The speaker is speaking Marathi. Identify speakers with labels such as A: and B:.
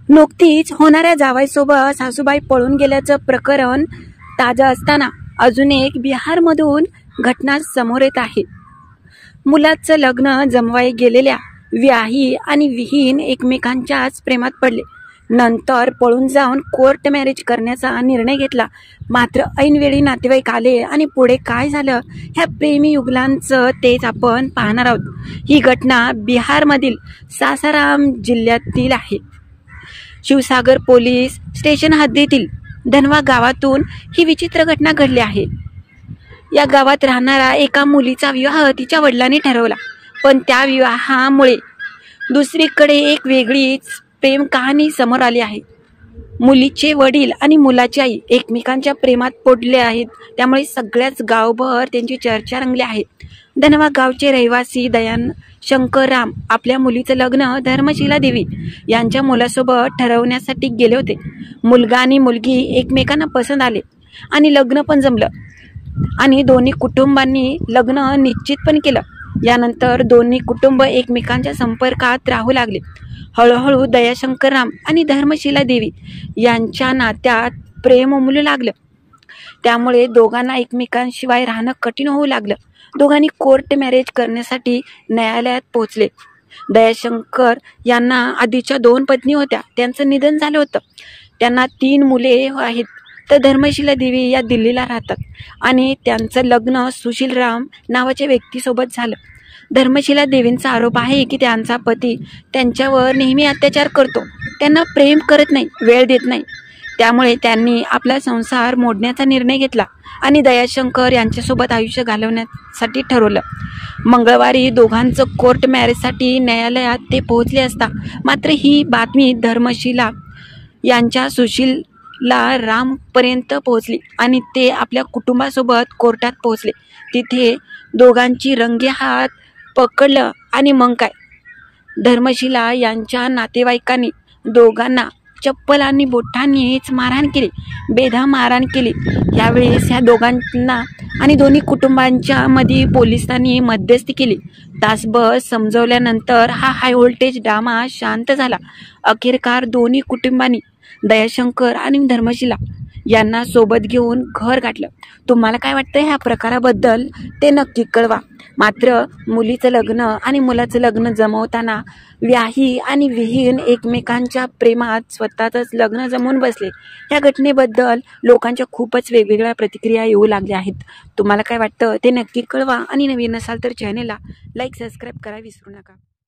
A: नुकतीच होणाऱ्या जावयासोबत सासूबाई पळून गेल्याचं प्रकरण ताजं असताना अजून एक बिहारमधून घटना समोर येत आहे। मुलाचं लग्न जमवाय गेलेल्या व्याही आणि विहीन एकमेकांच्याच प्रेमात पडले। नंतर पळून जाऊन कोर्ट मॅरेज करण्याचा निर्णय घेतला। मात्र ऐनवेळी नातेवाईक आले आणि पुढे काय झालं ह्या प्रेमी युगलांचं तेच आपण पाहणार आहोत। ही घटना बिहारमधील सासाराम जिल्ह्यातील आहे। शिवसागर पोलीस स्टेशन हद्दीतील धनवा गावातून ही विचित्र घटना घडली आहे। या गावात राहणारा एका मुलीचा विवाह तिच्या वडिलांनी ठरवला, पण त्या विवाहामुळे दुसरीकडे एक वेगळीच प्रेम कहाणी समोर आली आहे। मुलीचे वडील आणि मुलाची आई एकमेकांच्या प्रेमात पडले आहेत, त्यामुळे सगळ्याच गावभर त्यांची चर्चा रंगली आहे। धनवा गावचे रहिवासी दयान शंकर राम आपल्या मुलीचं लग्न धर्मशिला देवी यांच्या मुलासोबत ठरवण्यासाठी गेले होते। मुलगा आणि मुलगी एकमेकांना पसंत आले आणि लग्न पण जमलं आणि दोन्ही कुटुंबांनी लग्न निश्चित पण केलं। यानंतर दोन्ही कुटुंब एकमेकांच्या संपर्कात राहू लागले। हळूहळू दयाशंकर राम आणि धर्मशिला देवी यांच्या नात्यात प्रेम उमलू लागलं, त्यामुळे दोघांना एकमेकांशिवाय राहणं कठीण होऊ लागलं। दोघांनी कोर्ट मॅरेज करण्यासाठी न्यायालयात पोहोचले। दयाशंकर यांना आधीच्या 2 पत्नी होत्या, त्यांचं निधन झालं होतं। त्यांना 3 मुले आहेत, तर धर्मशिला देवी या दिल्लीला राहतात आणि त्यांचं लग्न सुशील राम नावाच्या व्यक्तीसोबत झालं। धर्मशिला देवींचा आरोप आहे की त्यांचा पती त्यांच्यावर नेहमी अत्याचार करतो, त्यांना प्रेम करत नाही, वेळ देत नाही। त्यामुळे त्यांनी आपला संसार मोडण्याचा निर्णय घेतला आणि दयाशंकर यांच्यासोबत आयुष्य घालवण्यासाठी ठरवलं। मंगळवारी दोघांचं कोर्ट मॅरेजसाठी न्यायालयात ते पोहोचले असता मात्र ही बातमी धर्मशिला यांच्या सुशीला रामपर्यंत पोहोचली आणि ते आपल्या कुटुंबासोबत कोर्टात पोहोचले। तिथे दोघांची रंगेहात पकडलं आणि मग काय, धर्मशिला यांच्या नातेवाईकांनी दोघांना चप्पल आणि बोटांनीच मारहाण केली, बेदम मारहाण केली। यावेळेस ह्या दोघांना आणि दोन्ही कुटुंबांच्या मध्ये पोलिसांनी मध्यस्थी केली। तासभर समजवल्यानंतर हा हाय व्होल्टेज ड्रामा शांत झाला। अखेरकार दोन्ही कुटुंबांनी दयाशंकर आणि धर्मशिला यांना सोबत घेऊन घर गाठलं। तुम्हाला काय वाटतं ह्या प्रकाराबद्दल ते नक्की कळवा। मात्र मुलीचं लग्न आणि मुलाचं लग्न जमवताना व्याही आणि विहीन एकमेकांच्या प्रेमात स्वतःच लग्न जमवून बसले। या घटनेबद्दल लोकांच्या खूपच वेगवेगळ्या प्रतिक्रिया येऊ लागल्या आहेत। तुम्हाला काय वाटतं ते नक्की कळवा आणि नवीन असाल तर चॅनेलला लाईक सबस्क्राईब करायला विसरू नका।